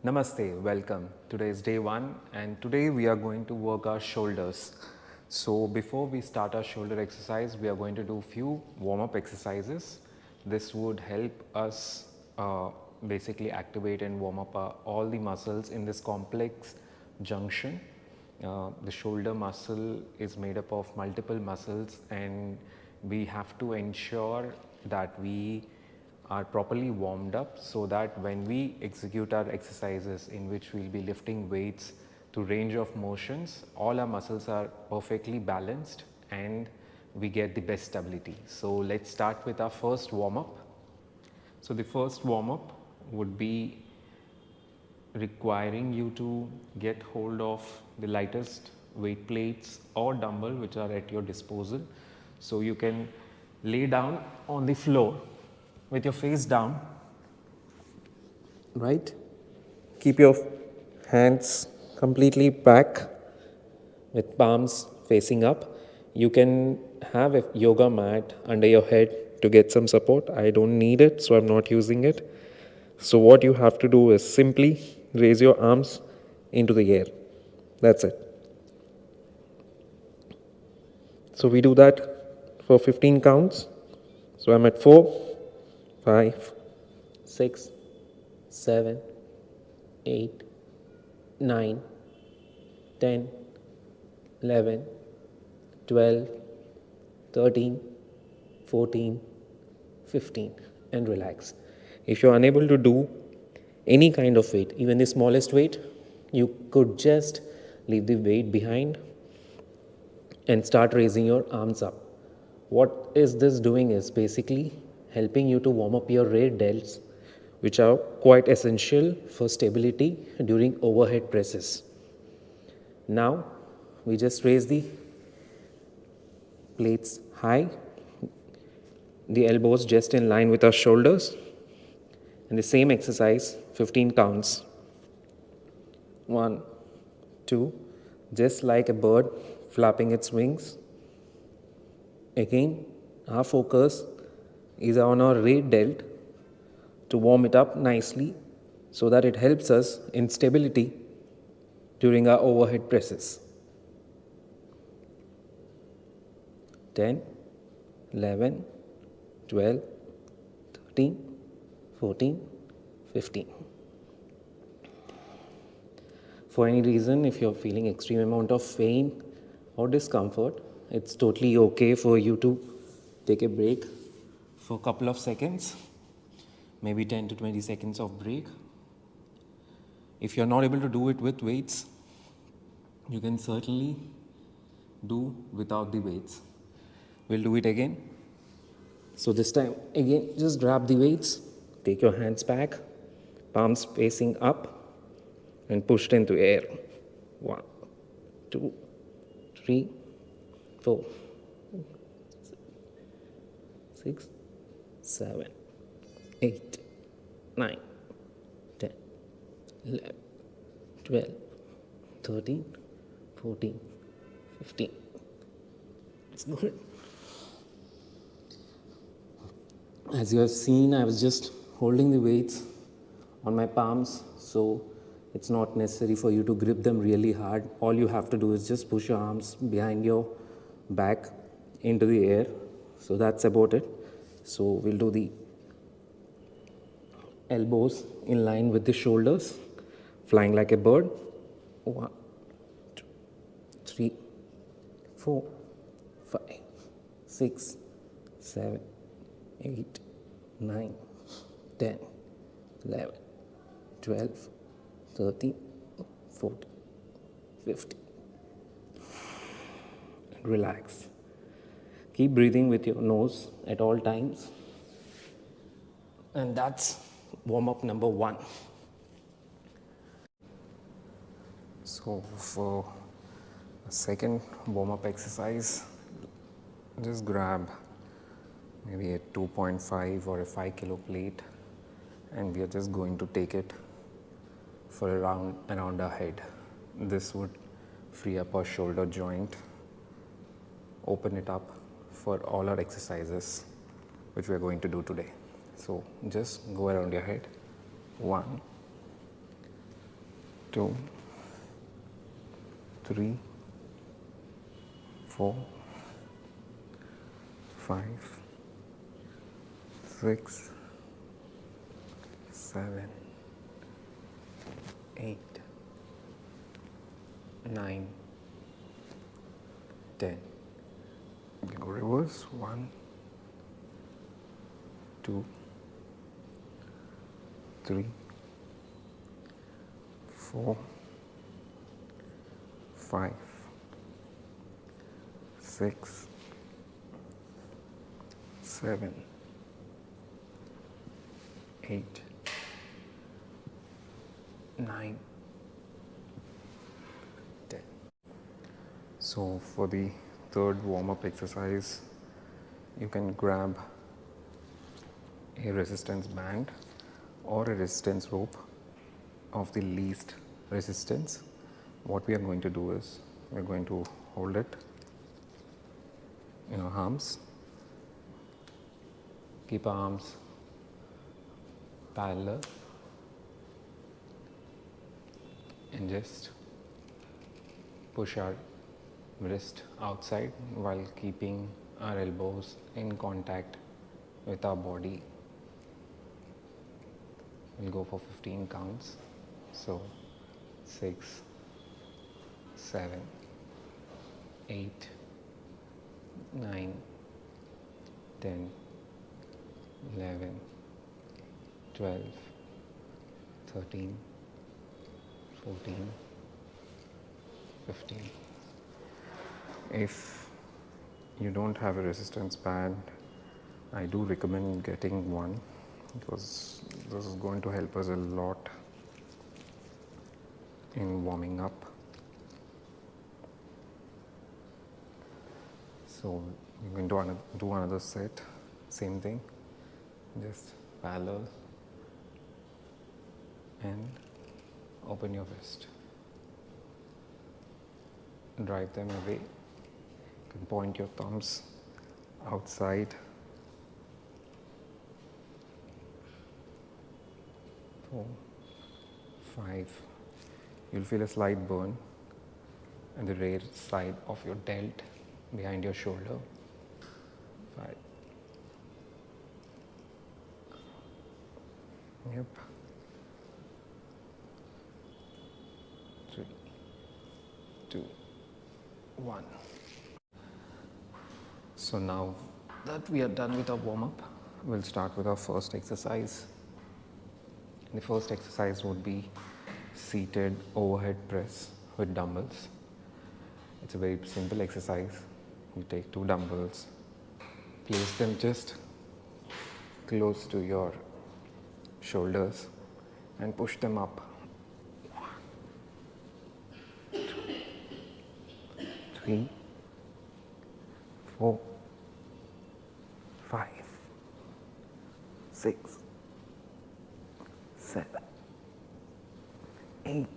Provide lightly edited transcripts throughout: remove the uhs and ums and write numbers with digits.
Namaste, welcome. Today is day 1 and today we are going to work our shoulders. So before we start our shoulder exercise, we are going to do few warm-up exercises. This would help us basically activate and warm up all the muscles in this complex junction. The shoulder muscle is made up of multiple muscles and we have to ensure that we are properly warmed up so that when we execute our exercises in which we will be lifting weights to range of motions, all our muscles are perfectly balanced and we get the best stability. So let's start with our first warm up. So the first warm up would be requiring you to get hold of the lightest weight plates or dumbbell which are at your disposal. So you can lay down on the floor with your face down, right? Keep your hands completely back with palms facing up. You can have a yoga mat under your head to get some support. I don't need it, so I'm not using it. So what you have to do is simply raise your arms into the air. That's it. So we do that for 15 counts. So I'm at 4, 5, 6, 7, 8, 9, 10, 11, 12, 13, 14, 15 and relax. If you're unable to do any kind of weight, even the smallest weight, you could just leave the weight behind and start raising your arms up. What is this doing is basically helping you to warm up your rear delts, which are quite essential for stability during overhead presses. Now we just raise the plates high, the elbows just in line with our shoulders, and the same exercise 15 counts. 1, 2, just like a bird flapping its wings. Again, our focus is on our rear delt to warm it up nicely so that it helps us in stability during our overhead presses. 10, 11, 12, 13, 14, 15. For any reason, if you're feeling extreme amount of pain or discomfort, it's totally okay for you to take a break for a couple of seconds, maybe 10 to 20 seconds of break. If you're not able to do it with weights, you can certainly do without the weights. We'll do it again. So this time again, just grab the weights, take your hands back, palms facing up and pushed into air. 1, 2, 3, 4, 6, 7, 8, 9, 10, 11, 12, 13, 14, 15. It's good. As you have seen, I was just holding the weights on my palms, so it's not necessary for you to grip them really hard. All you have to do is just push your arms behind your back into the air. So that's about it. So we'll do the elbows in line with the shoulders, flying like a bird. 1, 2, 3, 4, 5, 6, 7, 8, 9, 10, 11, 12, 13, 14, 15. And relax. Keep breathing with your nose at all times. And that's warm up number 1. So for a second warm up exercise, just grab maybe a 2.5 or a 5 kilo plate and we are just going to take it for around our head. This would free up our shoulder joint, open it up for all our exercises which we are going to do today. So just go around your head. 1, 2, 3, 4, 5, 6, 7, 8, 9, 10. You can go reverse. 1, 2, 3, 4, 5, 6, 7, 8, 9, 10. So for the third warm-up exercise, you can grab a resistance band or a resistance rope of the least resistance. What we are going to do is we are going to hold it in our arms, keep our arms parallel, and just push our wrist outside while keeping our elbows in contact with our body. We'll go for 15 counts. So 6, 7, 8, 9, 10, 11, 12, 13, 14, 15. If you don't have a resistance band, I do recommend getting one, because this is going to help us a lot in warming up. So we're going to do another set, same thing, just parallel and open your wrist. Drive them away. You can point your thumbs outside. 4, 5. You'll feel a slight burn at the rear side of your delt behind your shoulder. 5. Yep. 3, 2, 1. So now that we are done with our warm-up, we'll start with our first exercise. The first exercise would be seated overhead press with dumbbells. It's a very simple exercise. You take 2 dumbbells, place them just close to your shoulders and push them up. 1, 2, 3, 4, 5, 6, 7, 8,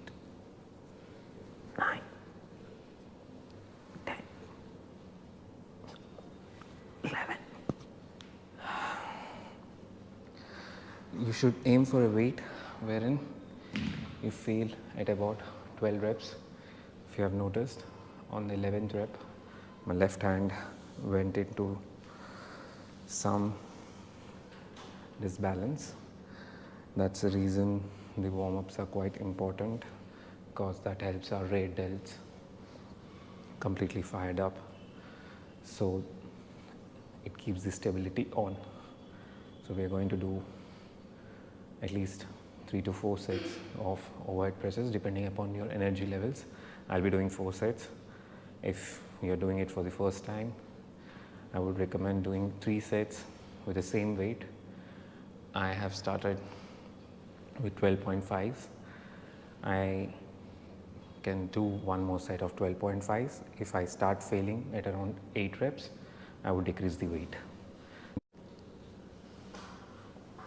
9, 10, 11. You should aim for a weight wherein you feel at about 12 reps. If you have noticed, on the 11th rep, my left hand went into some disbalance. That's the reason the warm-ups are quite important, because that helps our rear delts completely fired up. So it keeps the stability on. So we are going to do at least 3 to 4 sets of overhead presses depending upon your energy levels. I'll be doing 4 sets. If you're doing it for the first time, I would recommend doing 3 sets with the same weight. I have started with 12.5. I can do one more set of 12.5. If I start failing at around 8 reps, I would decrease the weight.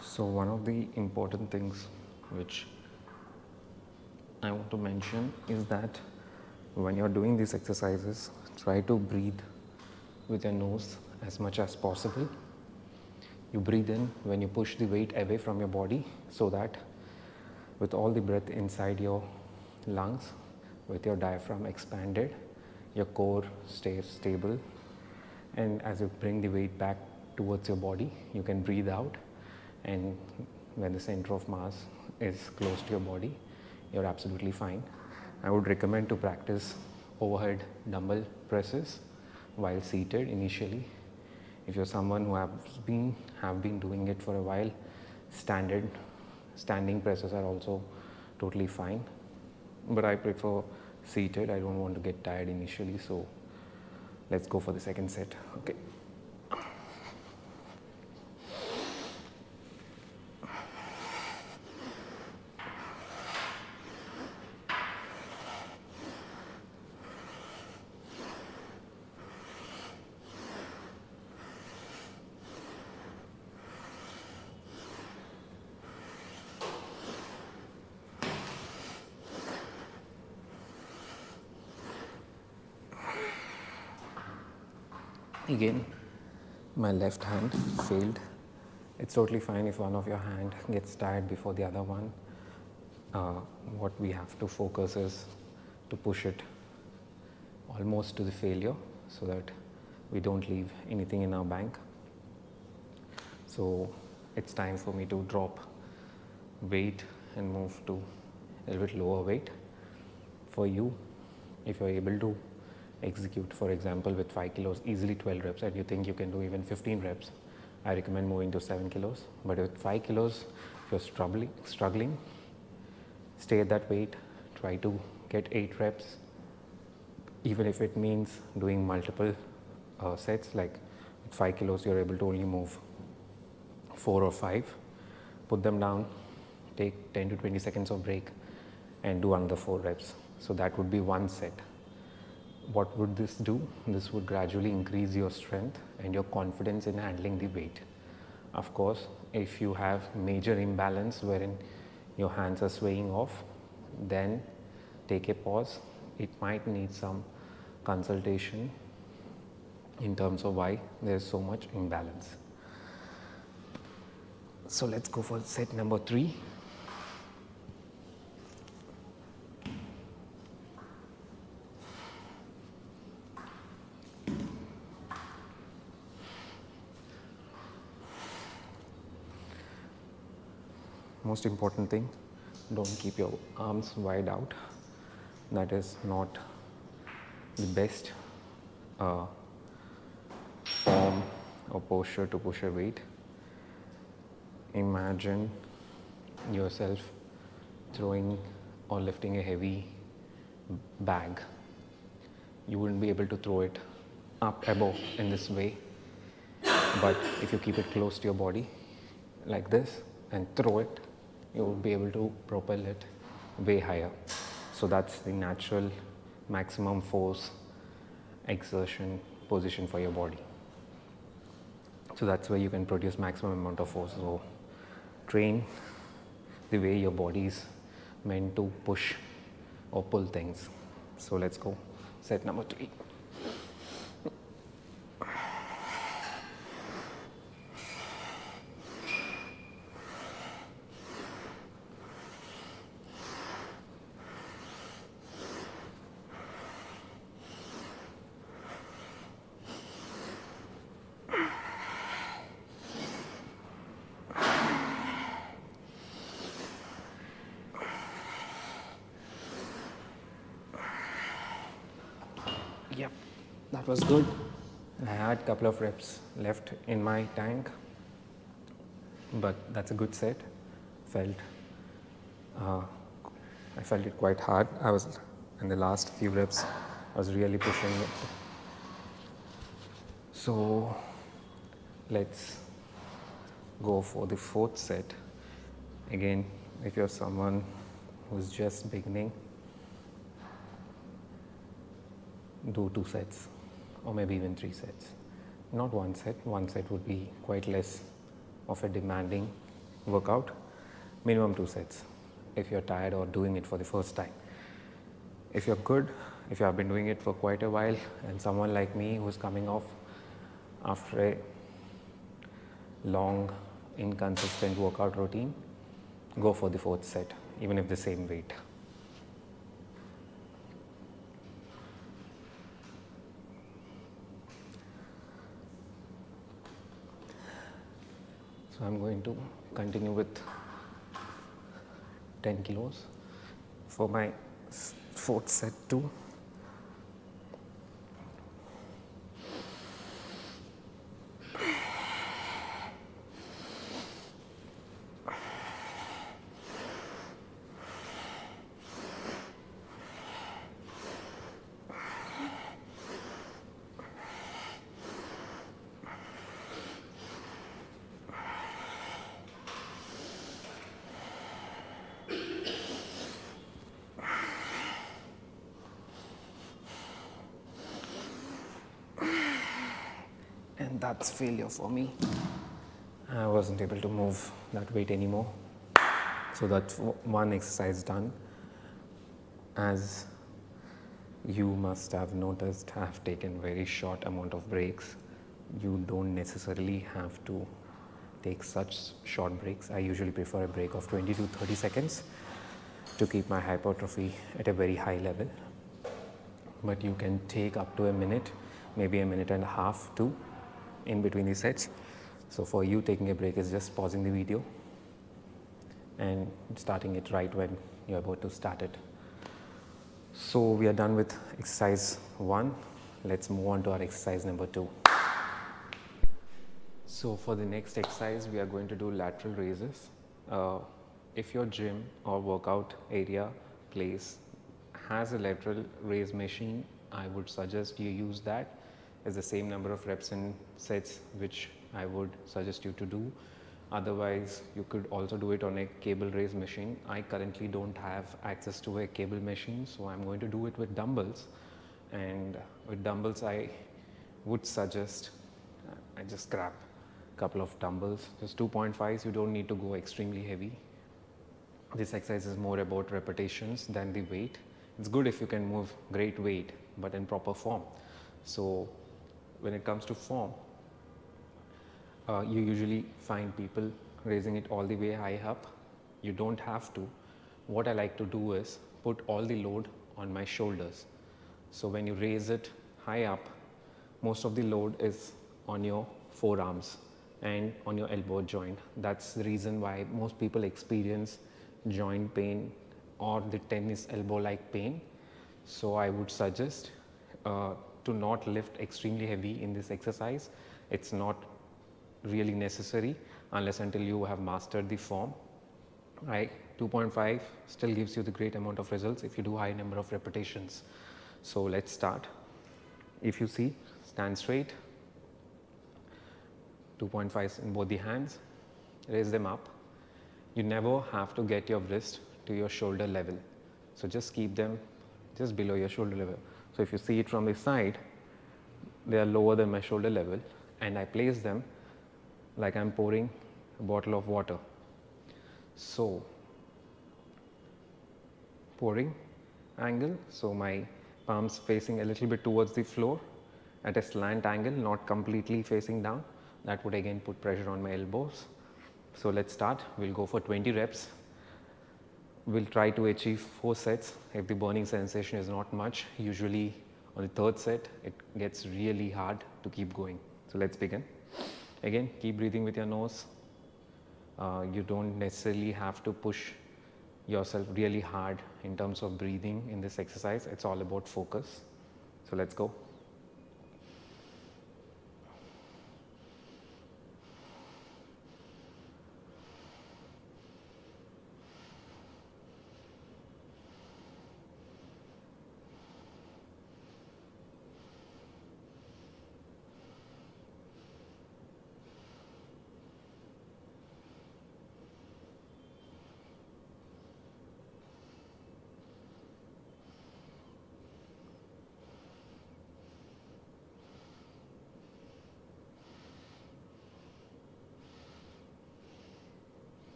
So one of the important things which I want to mention is that when you're doing these exercises, try to breathe with your nose as much as possible. You breathe in when you push the weight away from your body, so that with all the breath inside your lungs with your diaphragm expanded, your core stays stable, and as you bring the weight back towards your body, you can breathe out, and when the center of mass is close to your body, you're absolutely fine. I would recommend to practice overhead dumbbell presses while seated initially. If you're someone who have been doing it for a while, standing presses are also totally fine, but I prefer seated. I don't want to get tired initially, so let's go for the second set. Okay. Again, my left hand failed. It's totally fine if one of your hand gets tired before the other one. What we have to focus is to push it almost to the failure so that we don't leave anything in our bank. So it's time for me to drop weight and move to a little bit lower weight. For you, if you're able to execute, for example, with 5 kilos, easily 12 reps, and you think you can do even 15 reps, I recommend moving to 7 kilos. But with 5 kilos, if you're struggling, stay at that weight, try to get 8 reps, even if it means doing multiple sets. Like with 5 kilos, you're able to only move 4 or 5, put them down, take 10 to 20 seconds of break, and do another 4 reps. So that would be one set. What would this do? This would gradually increase your strength and your confidence in handling the weight. Of course, if you have major imbalance wherein your hands are swaying off, then take a pause. It might need some consultation in terms of why there is so much imbalance. So let's go for set number 3. Most important thing, don't keep your arms wide out. That is not the best form or posture to push a weight. Imagine yourself throwing or lifting a heavy bag. You wouldn't be able to throw it up above in this way, but if you keep it close to your body like this and throw it, you will be able to propel it way higher. So that's the natural maximum force exertion position for your body. So that's where you can produce maximum amount of force. So train the way your body is meant to push or pull things. So let's go. Set number 3. Yep, that was good. I had a couple of reps left in my tank, but that's a good set. I felt it quite hard. I was in the last few reps, I was really pushing it. So let's go for the 4th set. Again, if you're someone who's just beginning, do 2 sets or maybe even 3 sets. Not 1 set. 1 set would be quite less of a demanding workout. Minimum 2 sets if you're tired or doing it for the first time. If you're good, if you have been doing it for quite a while, and someone like me who's coming off after a long inconsistent workout routine, go for the 4th set even if the same weight. So I'm going to continue with 10 kilos for my fourth set too. And that's failure for me. I wasn't able to move that weight anymore. So that's one exercise done. As you must have noticed, I have taken very short amount of breaks. You don't necessarily have to take such short breaks. I usually prefer a break of 20 to 30 seconds to keep my hypertrophy at a very high level. But you can take up to a minute, maybe a minute and a half too, in between the sets. So for you, taking a break is just pausing the video and starting it right when you're about to start it. So we are done with exercise 1. Let's move on to our exercise number 2. So for the next exercise, we are going to do lateral raises. If your gym or workout area place has a lateral raise machine, I would suggest you use that. It's the same number of reps and sets which I would suggest you to do. Otherwise, you could also do it on a cable raise machine. I currently don't have access to a cable machine, so I'm going to do it with dumbbells. And with dumbbells, I would suggest I just grab a couple of dumbbells, just 2.5s. You don't need to go extremely heavy. This exercise is more about repetitions than the weight. It's good if you can move great weight, but in proper form. So when it comes to form, you usually find people raising it all the way high up. You don't have to. What I like to do is put all the load on my shoulders. So when you raise it high up, most of the load is on your forearms and on your elbow joint. That's the reason why most people experience joint pain or the tennis elbow like pain. So I would suggest to not lift extremely heavy in this exercise. It's not really necessary unless until you have mastered the form. Right, 2.5 still gives you the great amount of results if you do high number of repetitions. So let's start. If you see, stand straight, 2.5s in both the hands, raise them up. You never have to get your wrist to your shoulder level. So just keep them just below your shoulder level. So if you see it from the side, they are lower than my shoulder level, and I place them like I'm pouring a bottle of water. So pouring angle, so my palms facing a little bit towards the floor at a slant angle, not completely facing down. That would again put pressure on my elbows. So let's start. We'll go for 20 reps. We'll try to achieve 4 sets. If the burning sensation is not much, usually on the third set, it gets really hard to keep going. So let's begin. Again, keep breathing with your nose. You don't necessarily have to push yourself really hard in terms of breathing in this exercise. It's all about focus. So let's go.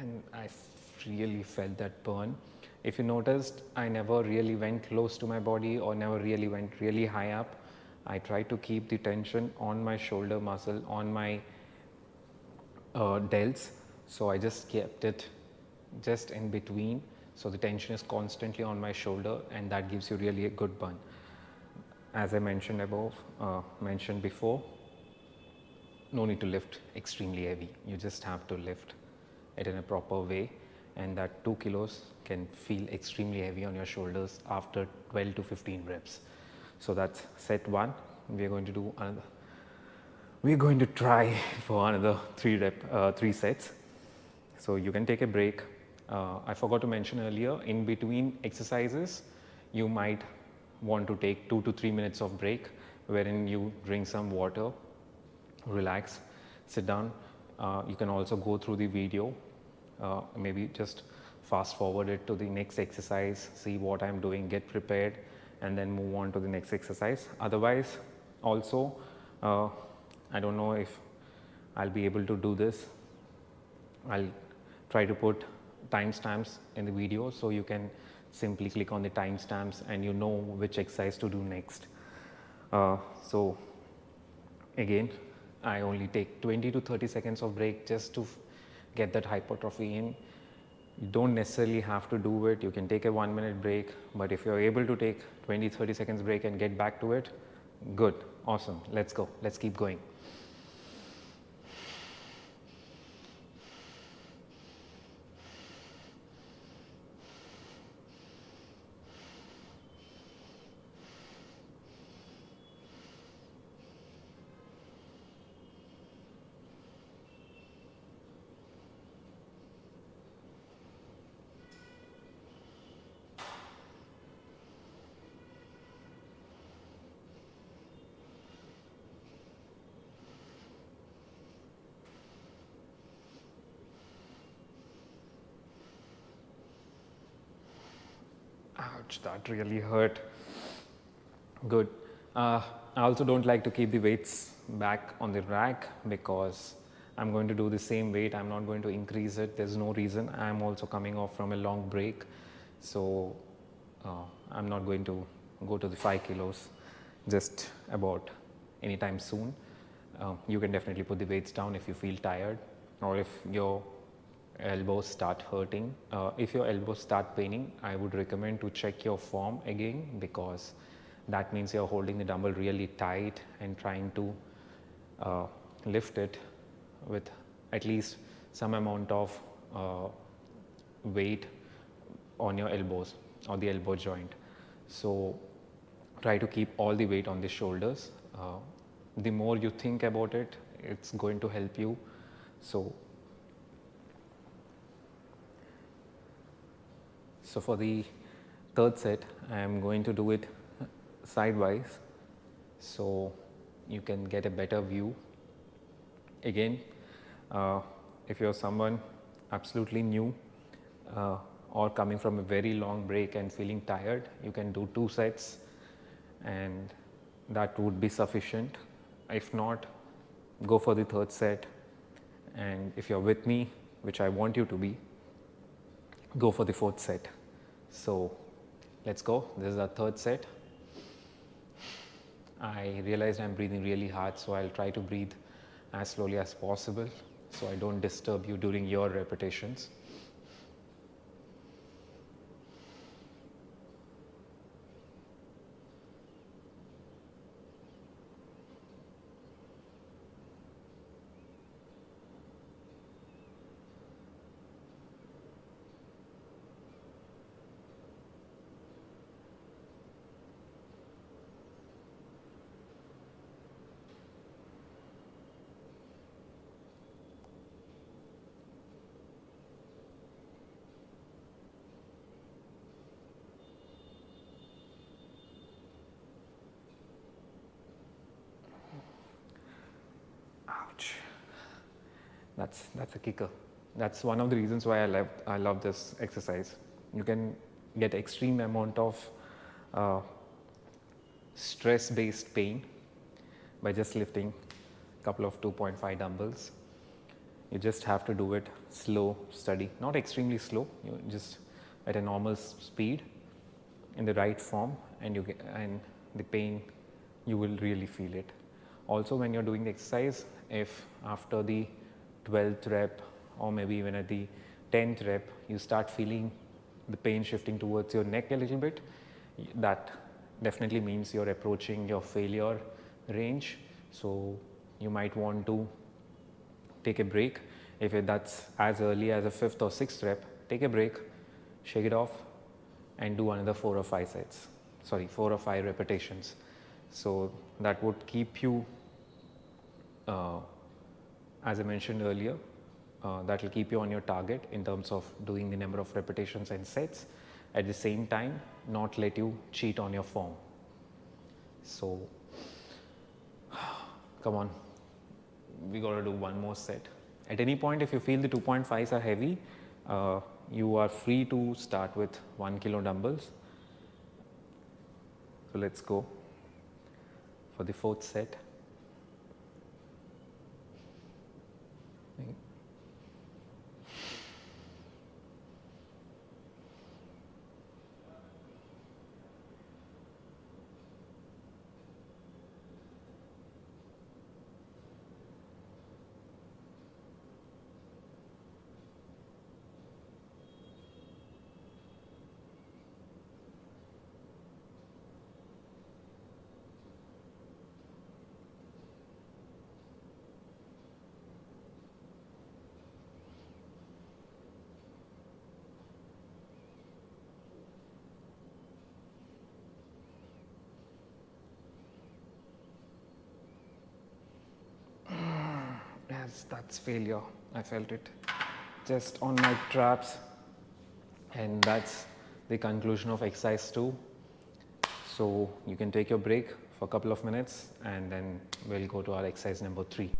And I really felt that burn. If you noticed, I never really went close to my body or never really went really high up. I tried to keep the tension on my shoulder muscle, on my delts. So I just kept it just in between. So the tension is constantly on my shoulder, and that gives you really a good burn. As I mentioned before, no need to lift extremely heavy. You just have to lift it in a proper way, and that 2 kilos can feel extremely heavy on your shoulders after 12 to 15 reps. So that's set 1. We're going to try for another 3 sets. So you can take a break. I forgot to mention earlier, in between exercises you might want to take 2 to 3 minutes of break, wherein you drink some water, relax, sit down. You can also go through the video, maybe just fast forward it to the next exercise, see what I'm doing, get prepared, and then move on to the next exercise. Otherwise, also, I don't know if I'll be able to do this. I'll try to put timestamps in the video, so you can simply click on the timestamps and you know which exercise to do next. So again, I only take 20 to 30 seconds of break just to get that hypertrophy in. You don't necessarily have to do it. You can take a 1 minute break, but if you're able to take 20-30 seconds break and get back to it, good, awesome, let's go, let's keep going. Ouch, that really hurt. Good. I also don't like to keep the weights back on the rack, because I'm going to do the same weight. I'm not going to increase it. There's no reason. I'm also coming off from a long break. So I'm not going to go to the 5 kilos just about anytime soon. You can definitely put the weights down if you feel tired, or if your elbows start hurting. If your elbows start paining, I would recommend to check your form again, because that means you're holding the dumbbell really tight and trying to lift it with at least some amount of weight on your elbows or the elbow joint. So try to keep all the weight on the shoulders. The more you think about it, it's going to help you. So for the third set, I am going to do it sidewise, so you can get a better view. Again, if you're someone absolutely new or coming from a very long break and feeling tired, you can do 2 sets and that would be sufficient. If not, go for the third set, and if you're with me, which I want you to be, go for the fourth set. So let's go. This is our third set. I realized I'm breathing really hard, so I'll try to breathe as slowly as possible so I don't disturb you during your repetitions. Ouch. That's a kicker. That's one of the reasons why I love this exercise. You can get extreme amount of stress-based pain by just lifting a couple of 2.5 dumbbells. You just have to do it slow, steady, not extremely slow. You just at a normal speed, in the right form, and the pain, you will really feel it. Also, when you're doing the exercise, if after the 12th rep or maybe even at the 10th rep you start feeling the pain shifting towards your neck a little bit, that definitely means you're approaching your failure range. So you might want to take a break. If that's as early as a 5th or 6th rep, take a break, shake it off, and do another 4 or 5 sets. Sorry, 4 or 5 repetitions. So that would keep you, as I mentioned earlier, that will keep you on your target in terms of doing the number of repetitions and sets. At the same time, not let you cheat on your form. So come on, we got to do one more set. At any point, if you feel the 2.5s are heavy, you are free to start with 1 kilo dumbbells. So let's go for the 4th set. Yes, that's failure. I felt it just on my traps, and that's the conclusion of exercise 2. So you can take your break for a couple of minutes, and then we'll go to our exercise number 3.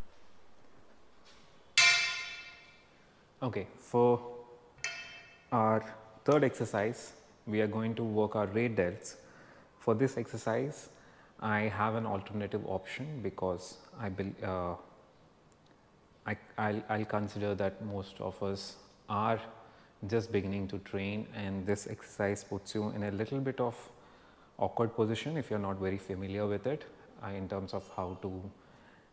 Okay, for our 3rd exercise, we are going to work our weight delts. For this exercise, I have an alternative option because I'll consider that most of us are just beginning to train, and this exercise puts you in a little bit of awkward position if you're not very familiar with it in terms of how to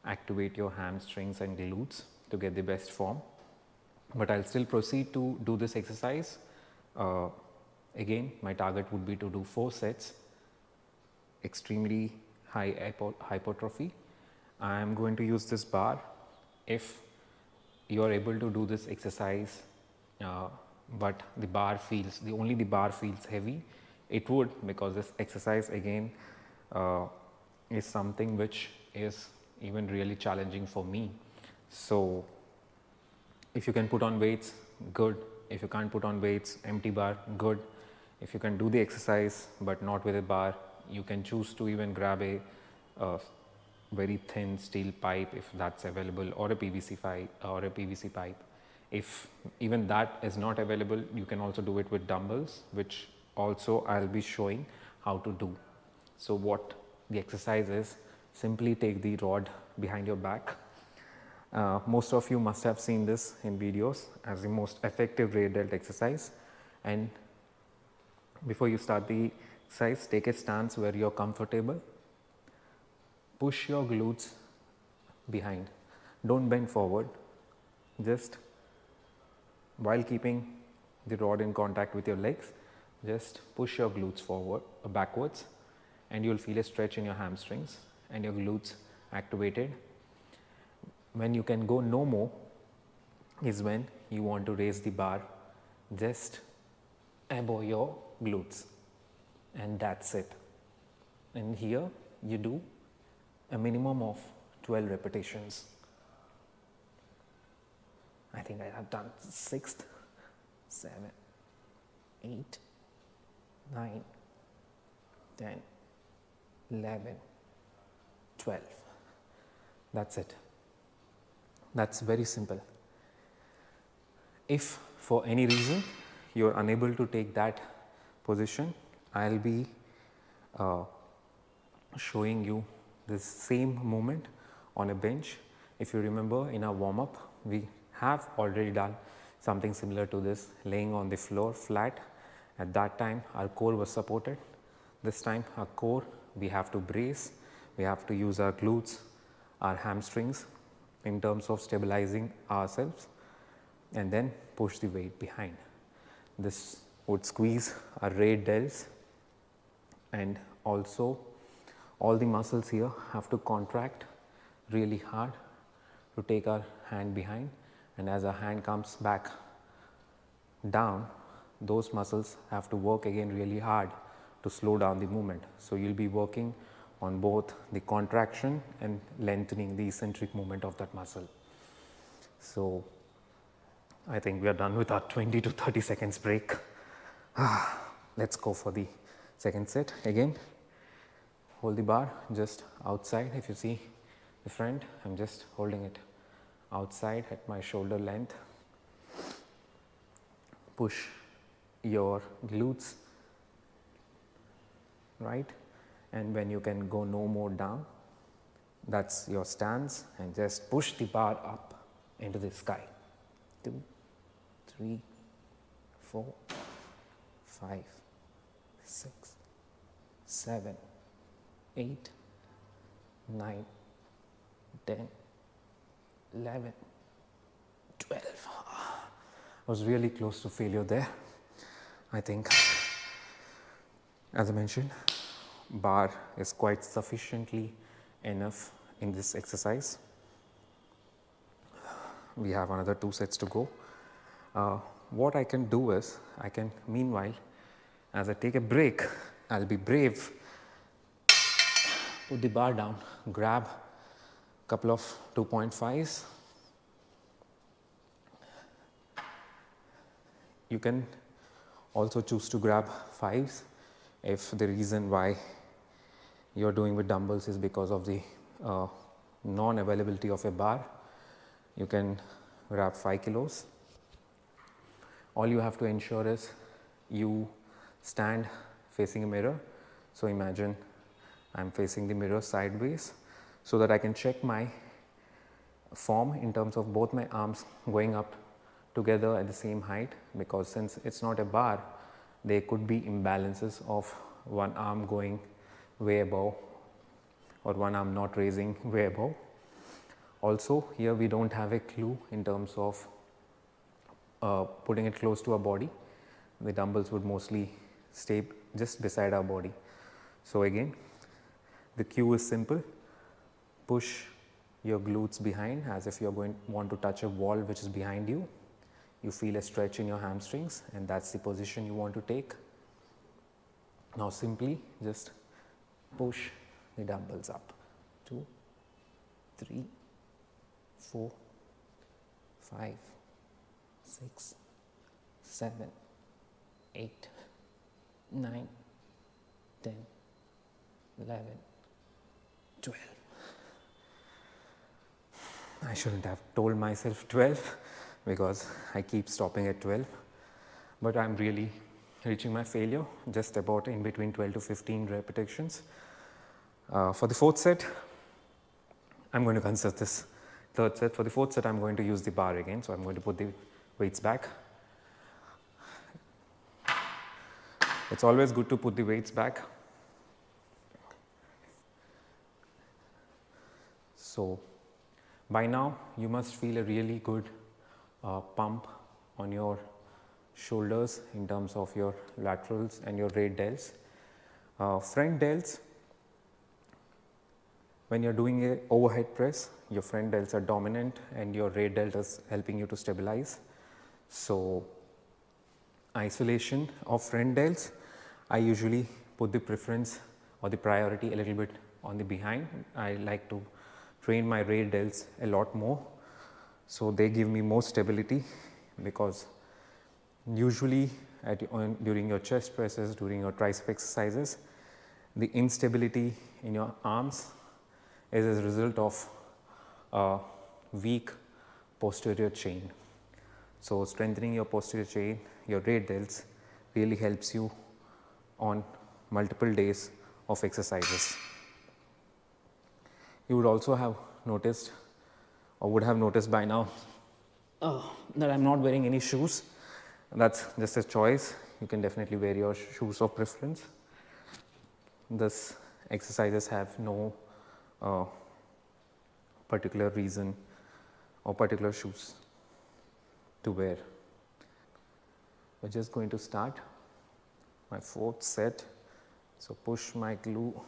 activate your hamstrings and glutes to get the best form. But I'll still proceed to do this exercise. Again, my target would be to do 4 sets, extremely high hypertrophy. I am going to use this bar. If you are able to do this exercise, but the bar feels heavy, it would, because this exercise again is something which is even really challenging for me. So if you can put on weights, good. If you can't put on weights, empty bar, good. If you can do the exercise but not with a bar, you can choose to even grab a very thin steel pipe if that's available, or a PVC pipe. If even that is not available, you can also do it with dumbbells, which also I'll be showing how to do. So what the exercise is, simply take the rod behind your back. Most of you must have seen this in videos as the most effective rear delt exercise. And before you start the exercise, take a stance where you're comfortable. Push your glutes behind. Don't bend forward. Just while keeping the rod in contact with your legs, just push your glutes forward or backwards, and you'll feel a stretch in your hamstrings and your glutes activated. When you can go no more is when you want to raise the bar just above your glutes, and that's it. And here you do a minimum of 12 repetitions. I think I have done 6th, 7, 8, 9, 10, 11, 12. That's it. That's very simple. If for any reason you are unable to take that position, I'll be showing you this same movement on a bench. If you remember, in our warm up, we have already done something similar to this, laying on the floor flat. At that time, our core was supported. This time, our core, we have to brace, we have to use our glutes, our hamstrings in terms of stabilizing ourselves, and then push the weight behind. This would squeeze our right delts, and also all the muscles here have to contract really hard to take our hand behind, and as our hand comes back down, those muscles have to work again really hard to slow down the movement. So you'll be working on both the contraction and lengthening the eccentric movement of that muscle. So I think we are done with our 20 to 30 seconds break. Let's go for the second set. Again, hold the bar just outside. If you see the front, I'm just holding it outside at my shoulder length. Push your glutes, right? And when you can go no more down, that's your stance, and just push the bar up into the sky. 2, 3, 4, 5, 6, 7, 8, 9, 10, 11, 12. I was really close to failure there. I think, as I mentioned, bar is quite sufficiently enough in this exercise. We have another 2 sets to go. What I can do is, I can meanwhile, as I take a break, I'll be brave, put the bar down, grab a couple of 2.5s. You can also choose to grab 5s if the reason why you're doing with dumbbells is because of the non-availability of a bar. You can grab 5 kilos. All you have to ensure is you stand facing a mirror. So imagine I'm facing the mirror sideways so that I can check my form in terms of both my arms going up together at the same height, because since it's not a bar, there could be imbalances of one arm going way above or one arm not raising way above. Also, here we don't have a clue in terms of putting it close to our body. The dumbbells would mostly stay just beside our body. So again, the cue is simple. Push your glutes behind as if you're want to touch a wall which is behind you. You feel a stretch in your hamstrings, and that's the position you want to take. Now simply just push the dumbbells up. 2, 3, 4, 5, 6, 7, 8, 9, 10, 11, 12. I shouldn't have told myself 12 because I keep stopping at 12, but I'm really reaching my failure, just about in between 12 to 15 repetitions. For the fourth set, I'm going to consider this third set. For the fourth set, I'm going to use the bar again, so I'm going to put the weights back. It's always good to put the weights back. So by now, you must feel a really good pump on your shoulders in terms of your laterals and your right delts. Front delts, when you're doing a overhead press, your front delts are dominant and your right delt is helping you to stabilize. So isolation of front delts, I usually put the preference or the priority a little bit on the behind. I like to train my right delts a lot more, so they give me more stability, because usually during your chest presses, during your tricep exercises, the instability in your arms is as a result of weak posterior chain. So strengthening your posterior chain, your right delts, really helps you on multiple days of exercises. You would also have noticed, or would have noticed by now, that I'm not wearing any shoes. That's just a choice. You can definitely wear your shoes of preference. This exercises have no particular reason or particular shoes to wear. We're just going to start my fourth set. So push my glute.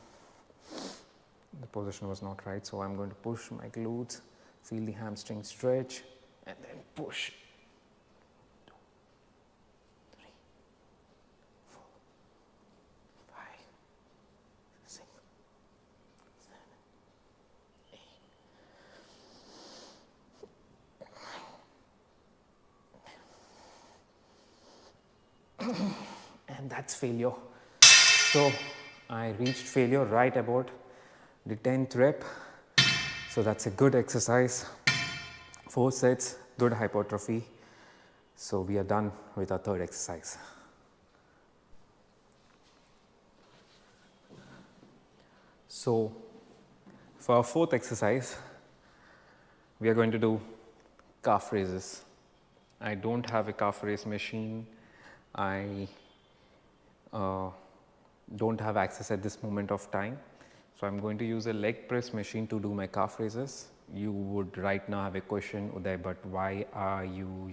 The position was not right, so I'm going to push my glutes, feel the hamstring stretch, and then push. 2, 3, 4, 5, 6, 7, 8. And that's failure. So I reached failure right about the 10th rep. So that's a good exercise. 4 sets, good hypertrophy. So we are done with our third exercise. So for our fourth exercise, we are going to do calf raises. I don't have a calf raise machine. I don't have access at this moment of time. So I'm going to use a leg press machine to do my calf raises. You would right now have a question, Uday, but why are you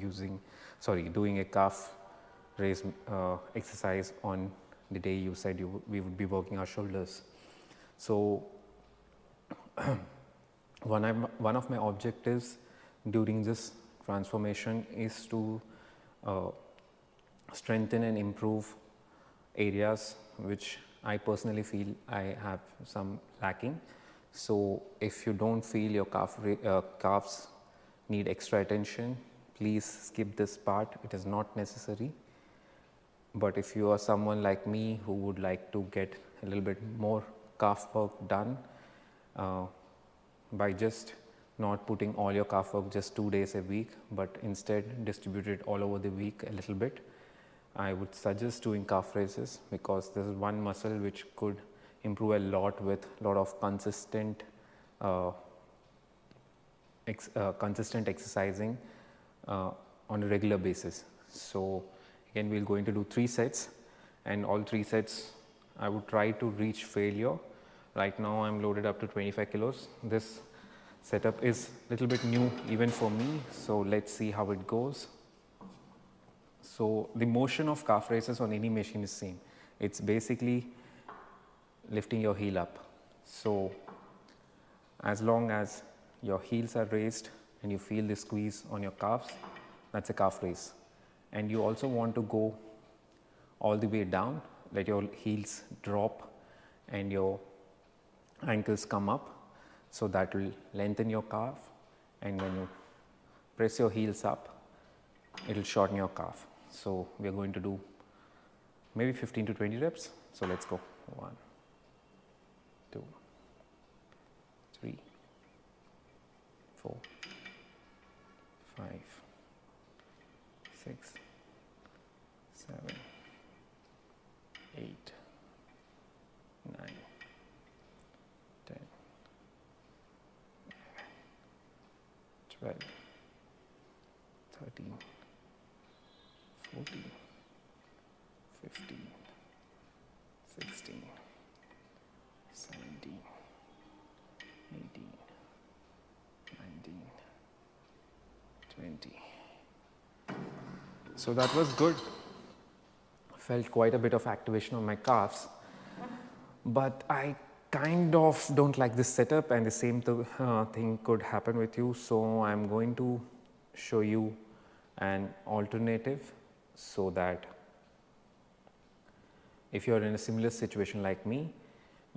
doing a calf raise exercise on the day you said we would be working our shoulders? So one of my objectives during this transformation is to strengthen and improve areas which I personally feel I have some lacking. So if you don't feel your calves need extra attention, please skip this part. It is not necessary. But if you are someone like me who would like to get a little bit more calf work done by just not putting all your calf work just 2 days a week, but instead distribute it all over the week a little bit, I would suggest doing calf raises, because this is one muscle which could improve a lot with a lot of consistent exercising on a regular basis. So again, we're going to do 3 sets, and all 3 sets I would try to reach failure. Right now I'm loaded up to 25 kilos. This setup is a little bit new even for me, so let's see how it goes. So the motion of calf raises on any machine is same. It's basically lifting your heel up. So as long as your heels are raised and you feel the squeeze on your calves, that's a calf raise. And you also want to go all the way down, let your heels drop and your ankles come up, so that will lengthen your calf, and when you press your heels up, it will shorten your calf. So we are going to do maybe 15 to 20 reps. So let's go. 1, 2, 3, 4, 5, 6, 7, 8, 9, 10, 12, 13, 14, 15, 16, 17, 18, 19, 20. So that was good. Felt quite a bit of activation on my calves, but I kind of don't like this setup, and the same thing could happen with you. So I'm going to show you an alternative, so that if you are in a similar situation like me,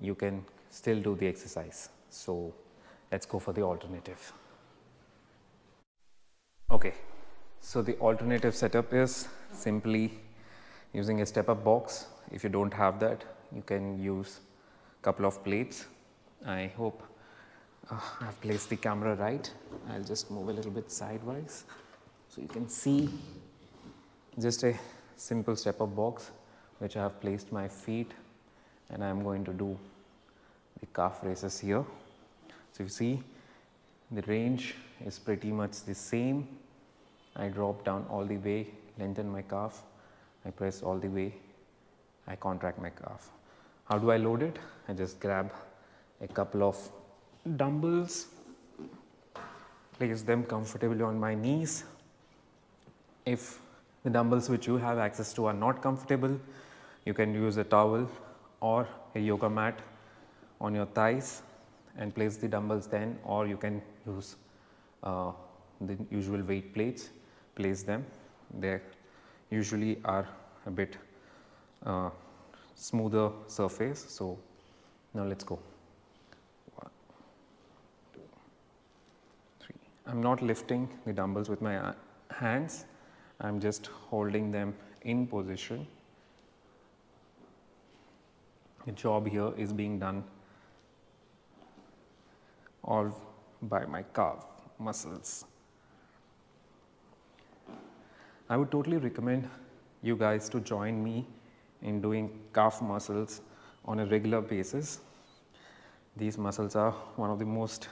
you can still do the exercise. So let's go for the alternative. Okay, so the alternative setup is simply using a step-up box. If you don't have that, you can use a couple of plates. I hope I've placed the camera right. I'll just move a little bit sideways so you can see just a simple step-up box which I have placed my feet, and I am going to do the calf raises here. So you see the range is pretty much the same. I drop down all the way, lengthen my calf, I press all the way, I contract my calf. How do I load it? I just grab a couple of dumbbells, place them comfortably on my knees. If the dumbbells which you have access to are not comfortable, You can use a towel or a yoga mat on your thighs and place the dumbbells then, or you can use the usual weight plates, place them. They usually are a bit smoother surface. So now let's go. 1, 2, 3. I'm not lifting the dumbbells with my hands, I'm just holding them in position. The job here is being done all by my calf muscles. I would totally recommend you guys to join me in doing calf muscles on a regular basis. These muscles are one of the most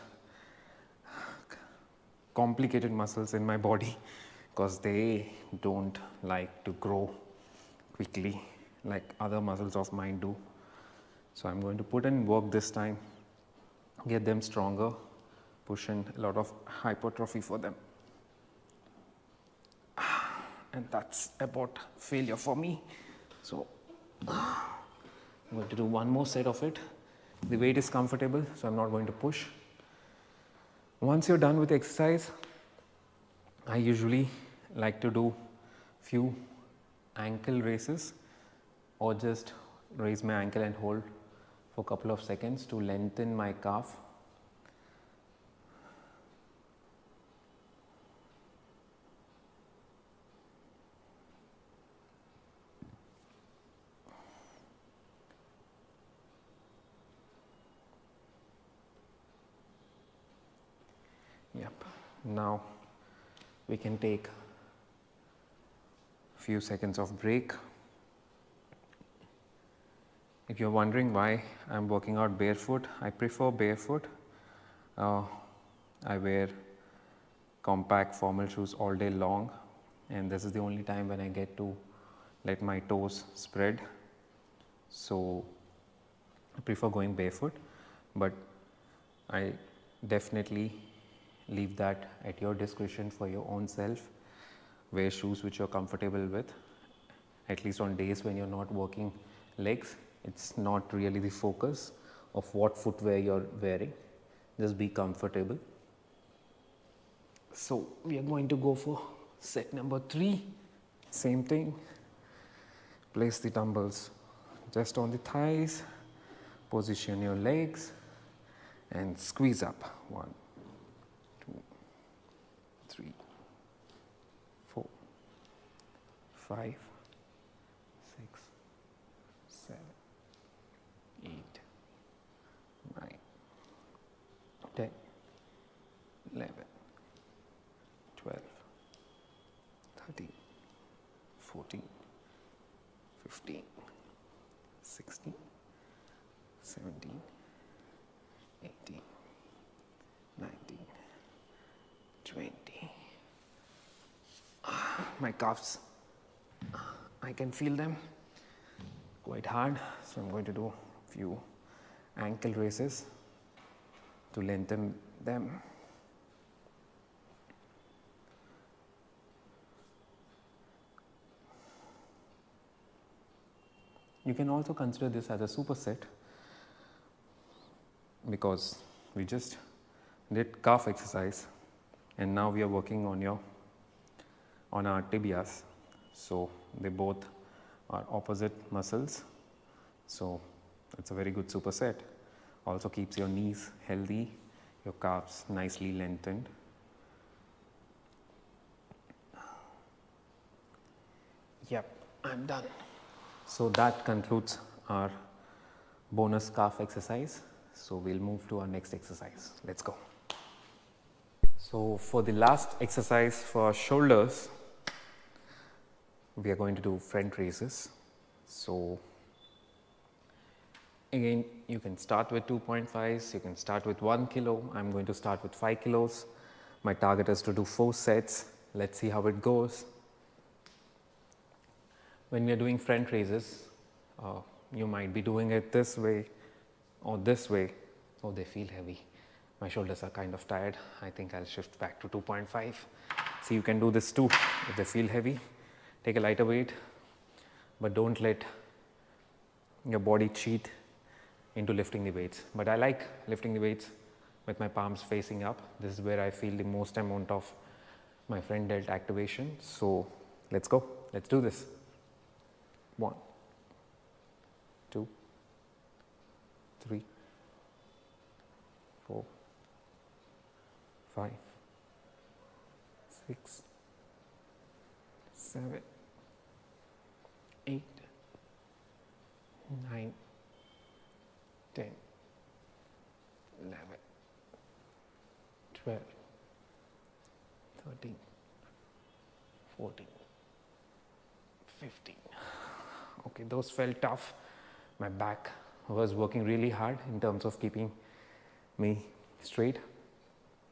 complicated muscles in my body because they don't like to grow quickly like other muscles of mine do. So I'm going to put in work this time, get them stronger, push in a lot of hypertrophy for them. And that's about failure for me. So I'm going to do one more set of it. The weight is comfortable, so I'm not going to push. Once you're done with the exercise, I usually like to do few ankle raises or just raise my ankle and hold for a couple of seconds to lengthen my calf. Yep. Now we can take a few seconds of break. If you're wondering why I'm working out barefoot, I prefer barefoot. I wear compact formal shoes all day long, and this is the only time when I get to let my toes spread. So I prefer going barefoot, but I definitely leave that at your discretion for your own self. Wear shoes which you're comfortable with, at least on days when you're not working legs. It's not really the focus of what footwear you're wearing. Just be comfortable. So we are going to go for set number 3. Same thing. Place the dumbbells just on the thighs. Position your legs and squeeze up. 1, 2, 3, 4, 5, 6, 7, 8, 9, 10, 11, 12, 13, 14, 15, 16, 17, 18, 19, 20. My calves, I can feel them quite hard, so I'm going to do a few ankle raises to lengthen them. You can also consider this as a superset because we just did calf exercise and now we are working on our tibias. So they both are opposite muscles. So it's a very good superset. Also keeps your knees healthy, your calves nicely lengthened. Yep, I'm done. So that concludes our bonus calf exercise. So we'll move to our next exercise. Let's go. So for the last exercise for shoulders, we are going to do front raises. So again, you can start with 2.5s, you can start with 1 kilo. I'm going to start with 5 kilos. My target is to do 4 sets. Let's see how it goes. When we are doing front raises, you might be doing it this way or this way. Oh, they feel heavy. My shoulders are kind of tired. I think I'll shift back to 2.5. So you can do this too if they feel heavy. Take a lighter weight, but don't let your body cheat into lifting the weights. But I like lifting the weights with my palms facing up. This is where I feel the most amount of my front delt activation. So let's go. Let's do this. 1, 2, 3, 4, 5, 6, 7, 8, 9, 10, 11, 12, 13, 14, 15. Okay, those felt tough. My back was working really hard in terms of keeping me straight.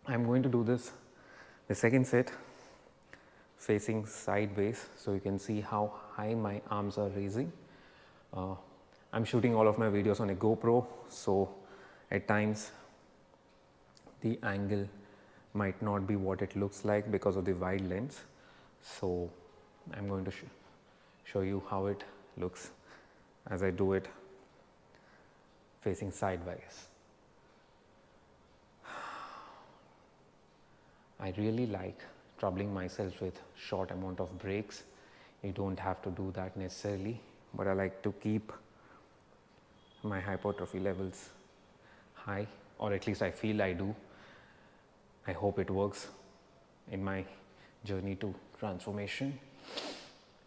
I'm going to do this, the second set, facing sideways, so you can see how high my arms are raising. I'm shooting all of my videos on a GoPro, so at times the angle might not be what it looks like because of the wide lens. So I'm going to show you how it looks as I do it facing sideways. I really like troubling myself with short amount of breaks. You don't have to do that necessarily, but I like to keep my hypertrophy levels high, or at least I feel I do. I hope it works in my journey to transformation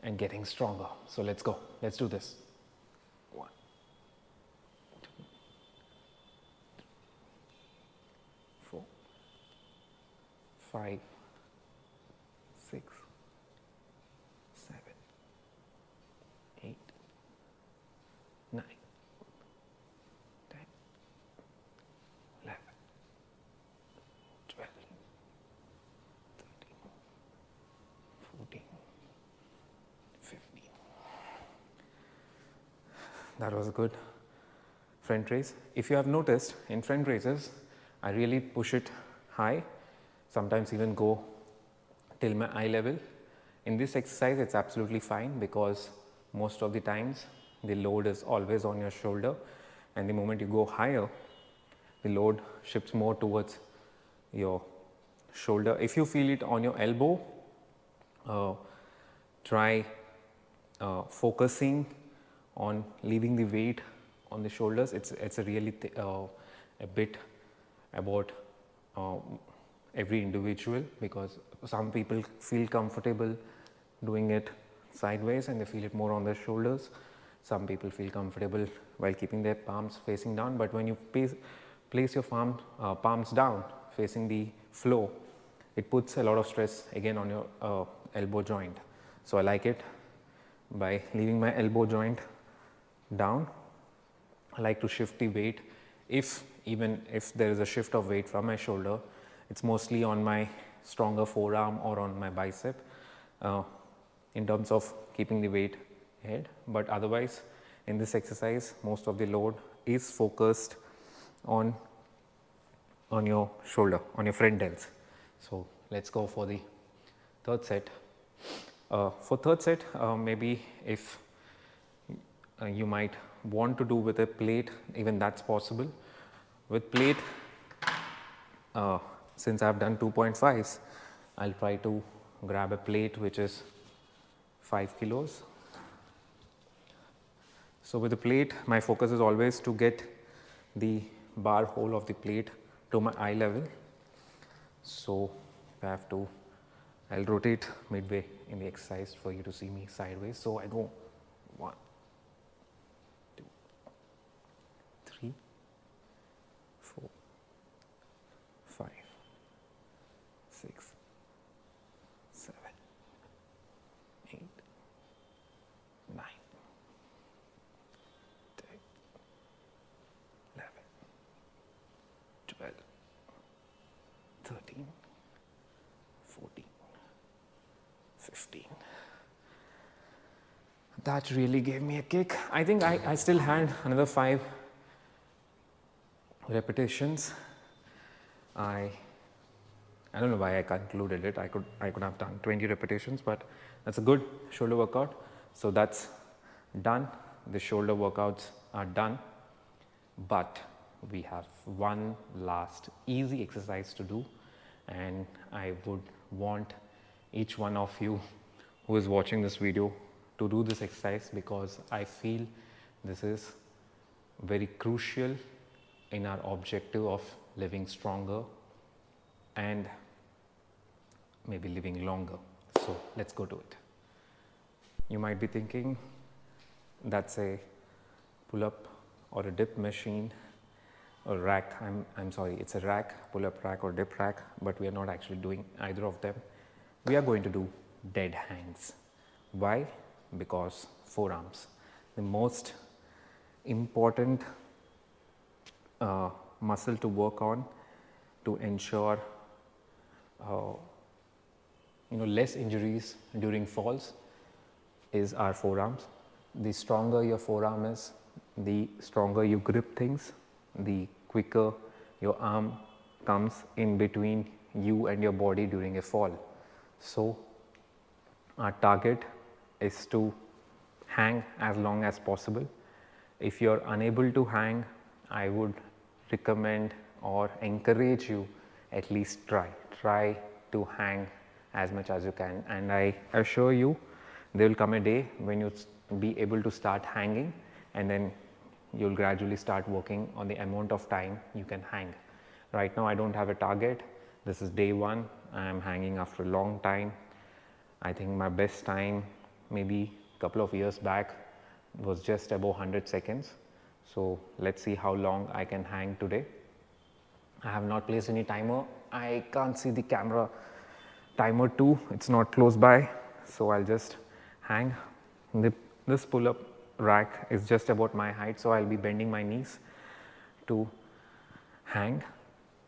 and getting stronger. So let's go. Let's do this. 1, 2, 3, 4, 5, 6, 7, 8, 9, 10, 11, 12, 13, 14, 15. That was a good front raise. If you have noticed, in front raises, I really push it high, sometimes even go till my eye level. In this exercise, it's absolutely fine because most of the times the load is always on your shoulder, and the moment you go higher, the load shifts more towards your shoulder. If you feel it on your elbow, try focusing on leaving the weight on the shoulders. It's a really a bit about every individual, because some people feel comfortable doing it sideways and they feel it more on their shoulders. Some people feel comfortable while keeping their palms facing down, but when you place your palms down facing the floor, it puts a lot of stress again on your elbow joint. So I like it by leaving my elbow joint down. I like to shift the weight. Even if there is a shift of weight from my shoulder, it's mostly on my stronger forearm or on my bicep in terms of keeping the weight ahead. But otherwise, in this exercise, most of the load is focused on your shoulder, on your front delts. So let's go for the third set. For third set, maybe if you might want to do with a plate, even that's possible. With plate, since I've done 2.5s, I'll try to grab a plate which is 5 kilos. So with the plate, my focus is always to get the bar hole of the plate to my eye level. So I have to, I'll rotate midway in the exercise for you to see me sideways. So I go 1, 2, 3, 4, 5, 6, 7, 8, 9, 10, 11, 12, 13, 14, 15. That really gave me a kick. I think I still had another 5 repetitions. I don't know why I concluded it. I could have done 20 repetitions, but that's a good shoulder workout. So that's done. the shoulder workouts are done, but we have one last easy exercise to do, and I would want each one of you who is watching this video to do this exercise, because I feel this is very crucial in our objective of living stronger and maybe living longer. So let's go to it. You might be thinking that's a pull-up or a dip machine or rack. I'm sorry, it's a rack, pull-up rack or dip rack, but we are not actually doing either of them. We are going to do dead hangs. Why? Because forearms, the most important muscle to work on to ensure less injuries during falls is our forearms. The stronger your forearm is, the stronger you grip things, the quicker your arm comes in between you and your body during a fall. So our target is to hang as long as possible. If you're unable to hang, I would recommend or encourage you at least try to hang as much as you can, and I assure you there will come a day when you be able to start hanging, and then you'll gradually start working on the amount of time you can hang. Right now I don't have a target. This is day one. I am hanging after a long time. I think my best time maybe a couple of years back was just above 100 seconds. So let's see how long I can hang today. I have not placed any timer. I can't see the camera timer too. It's not close by. So I'll just hang. This pull-up rack is just about my height, so I'll be bending my knees to hang.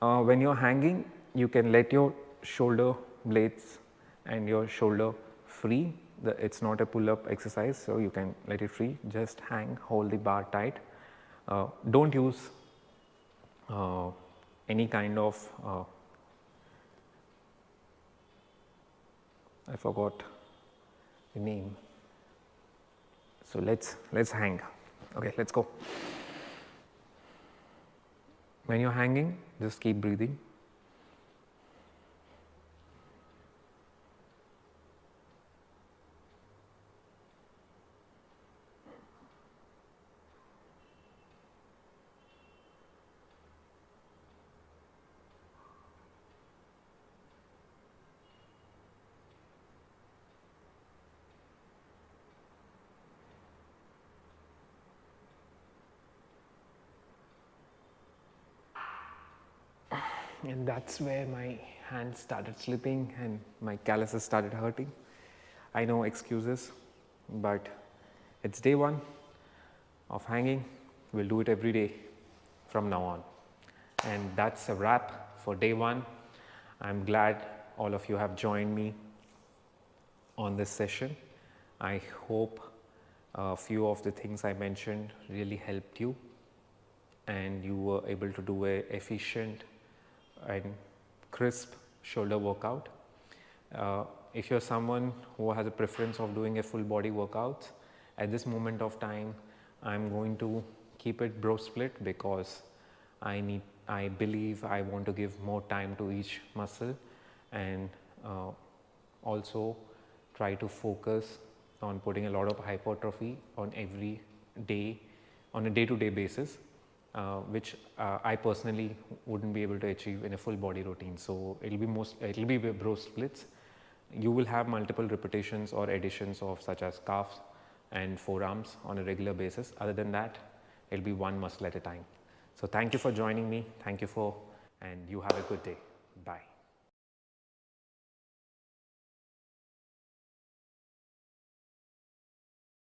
When you're hanging, you can let your shoulder blades and your shoulder free. It's not a pull-up exercise, so you can let it free. Just hang, hold the bar tight. Don't use any kind of I forgot the name. So let's hang. Okay, let's go. When you're hanging, just keep breathing. And that's where my hands started slipping and my calluses started hurting. I know excuses, but it's day one of hanging. We'll do it every day from now on. And that's a wrap for day one. I'm glad all of you have joined me on this session. I hope a few of the things I mentioned really helped you and you were able to do an efficient and crisp shoulder workout. If you're someone who has a preference of doing a full body workout, at this moment of time, I'm going to keep it bro split because I believe I want to give more time to each muscle and also try to focus on putting a lot of hypertrophy on every day, on a day-to-day basis, which I personally wouldn't be able to achieve in a full body routine. So it'll be bro splits. You will have multiple repetitions or additions of such as calves and forearms on a regular basis. Other than that, it'll be one muscle at a time. So thank you for joining me. Thank you and you have a good day. Bye.